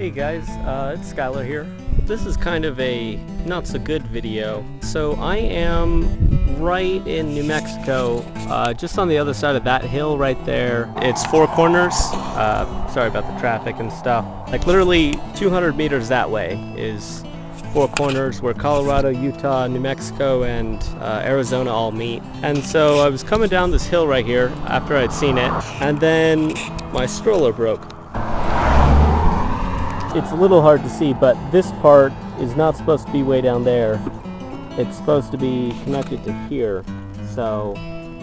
Hey guys, it's Skyler here. This is kind of a not so good video. So I am right in New Mexico, just on the other side of that hill right there. It's Four Corners. Sorry about the traffic and stuff. Like literally 200 meters that way is Four Corners, where Colorado, Utah, New Mexico, and Arizona all meet. And so I was coming down this hill right here after I'd seen it, and then my stroller broke. It's a little hard to see, but this part is not supposed to be way down there. It's supposed to be connected to here. So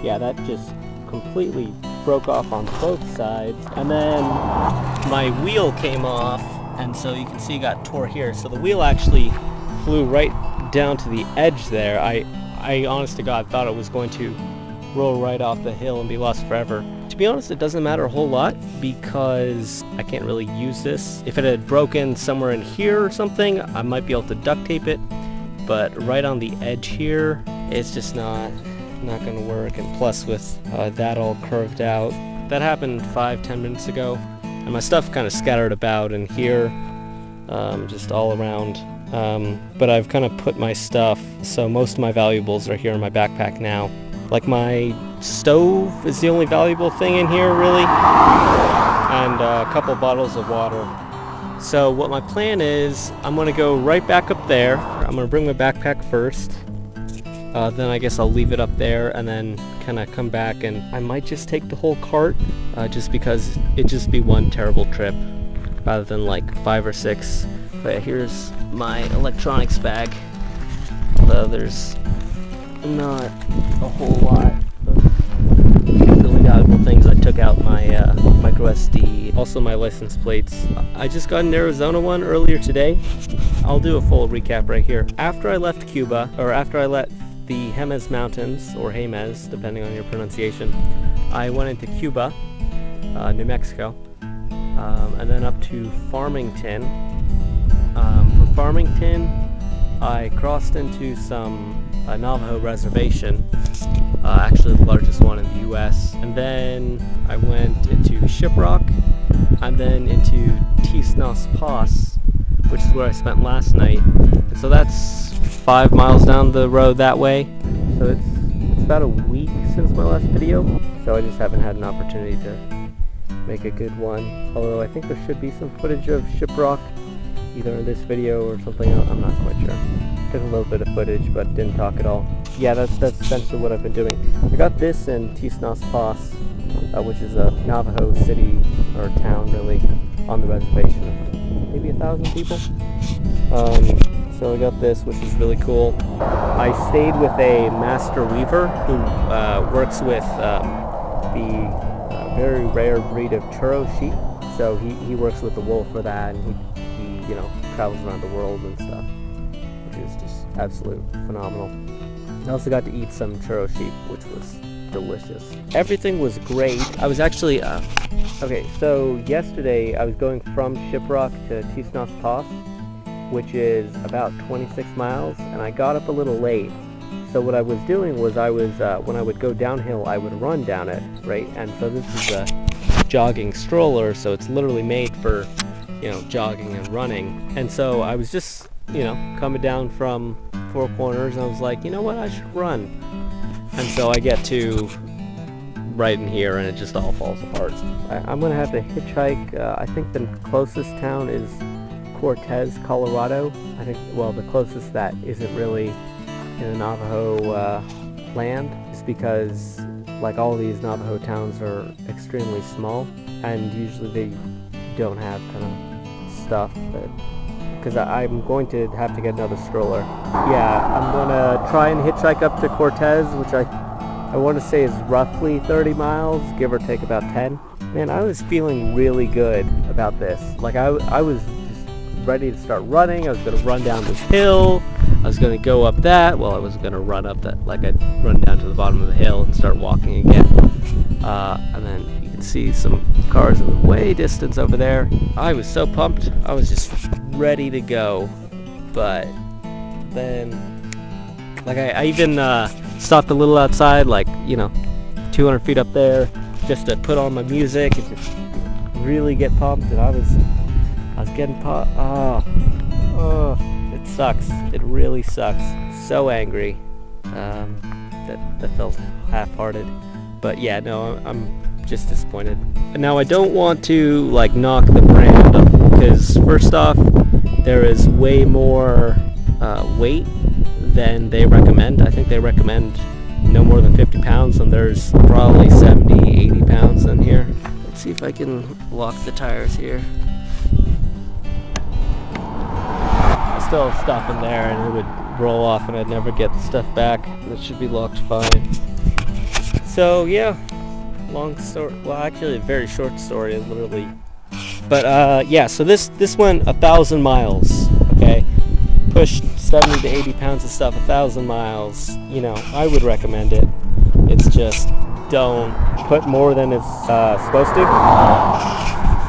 yeah, that just completely broke off on both sides. And then my wheel came off, and so you can see it got tore here. So the wheel actually flew right down to the edge there. I honest to God thought it was going to roll right off the hill and be lost forever. To be honest, it doesn't matter a whole lot because I can't really use this. If it had broken somewhere in here or something, I might be able to duct tape it, but right on the edge here, it's just not gonna work. And plus with that all curved out, that happened 5-10 minutes ago, and my stuff kind of scattered about in here, just all around. But I've kind of put my stuff, so most of my valuables are here in my backpack now. Like my stove is the only valuable thing in here really, and a couple bottles of water. So what my plan is, I'm going to go right back up there. I'm going to bring my backpack first, then I guess I'll leave it up there and then kind of come back, and I might just take the whole cart, just because it'd just be one terrible trip rather than like 5 or 6. But here's my electronics bag, although there's not a whole lot of really valuable things. I took out my micro SD, also my license plates. I just got an Arizona one earlier today. I'll do a full recap right here. After I left Cuba, or after I left the Jemez Mountains, or Jemez, depending on your pronunciation, I went into Cuba, New Mexico, and then up to Farmington. From Farmington, I crossed into some Navajo reservation, actually the largest one in the US, and then I went into Shiprock, and then into Tisnos Pass, which is where I spent last night. So that's 5 miles down the road that way. So it's about a week since my last video, so I just haven't had an opportunity to make a good one. Although I think there should be some footage of Shiprock, either in this video or something else. I'm not quite sure. Took a little bit of footage, but didn't talk at all. Yeah, that's essentially what I've been doing. I got this in Tisnos Pass, which is a Navajo city, or town really, on the reservation of maybe 1,000 people. So I got this, which is really cool. I stayed with a master weaver who works with the very rare breed of churro sheep. So he works with the wool for that, and he travels around the world and stuff, which is just absolute phenomenal. I also got to eat some churro sheep, which was delicious. Everything was great. I was actually, okay, so yesterday I was going from Shiprock to Tisnos Pass, which is about 26 miles, and I got up a little late. So what I was doing was when I would go downhill, I would run down it, right? And so this is a jogging stroller, so it's literally made for, jogging and running. And so I was just, coming down from Four Corners, and I was like, you know what, I should run. And so I get to right in here, and it just all falls apart. I'm gonna have to hitchhike. I think the closest town is Cortez, Colorado. I think, well, the closest that isn't really in a Navajo land, is because like all these Navajo towns are extremely small, and usually they don't have kind of stuff that, because I'm going to have to get another stroller. Yeah, I'm gonna try and hitchhike up to Cortez, which I want to say is roughly 30 miles, give or take about 10. Man, I was feeling really good about this. Like I was just ready to start running. I was gonna run down this hill. I was gonna go up that. Well, I was gonna run up that, like I'd run down to the bottom of the hill and start walking again. And then you can see some cars in the way distance over there. I was so pumped. I was just ready to go. But then, like I even stopped a little outside, like 200 feet up there, just to put on my music and just really get pumped. And I I was getting oh, it sucks. It really sucks. So angry. That felt half-hearted. But yeah, no, I'm just disappointed. Now I don't want to like knock the brand because first off, there is way more weight than they recommend. I think they recommend no more than 50 pounds, and there's probably 70, 80 pounds in here. Let's see if I can lock the tires here. I still have stuff in there and it would roll off and I'd never get the stuff back. It should be locked fine. So yeah, long story, well actually a very short story, literally. But yeah, so this went 1,000 miles, okay? Pushed 70 to 80 pounds of stuff 1,000 miles. You know, I would recommend it. It's just don't put more than it's supposed to,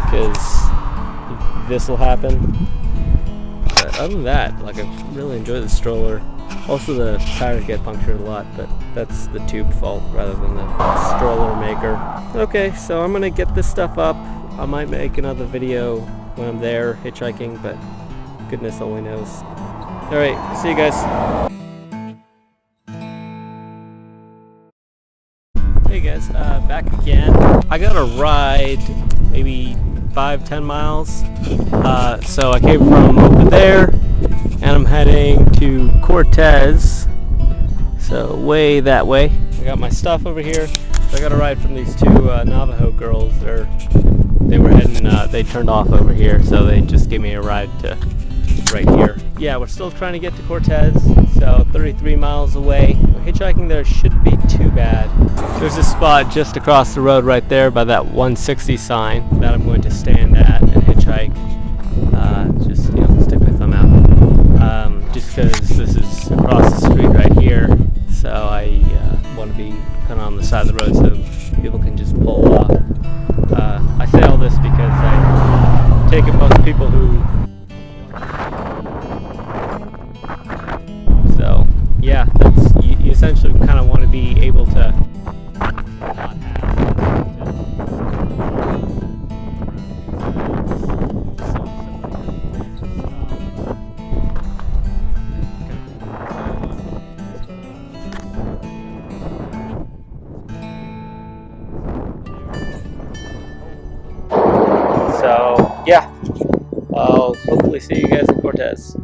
because this will happen. But other than that, like, I really enjoy the stroller. Also the tires get punctured a lot, but that's the tube fault rather than the stroller maker. Okay, so I'm gonna get this stuff up. I might make another video when I'm there hitchhiking, but goodness only knows. Alright, see you guys. Hey guys, back again. I got a ride, maybe 5-10 miles. So I came from over there, and I'm heading to Cortez. So way that way. I got my stuff over here. So I got a ride from these two Navajo girls. They were heading, they turned off over here, so they just gave me a ride to right here. Yeah, we're still trying to get to Cortez, so 33 miles away. Hitchhiking there shouldn't be too bad. There's a spot just across the road right there by that 160 sign that I'm going to stand at and hitchhike. Just, you know, stick my thumb out. Just because this is across the street right here, so I want to be kind of on the side of the road so people can just pull off. I say all this because I take it most people who... So, yeah, that's, you essentially kind of want to be able to not So, yeah, I'll hopefully see you guys in Cortez.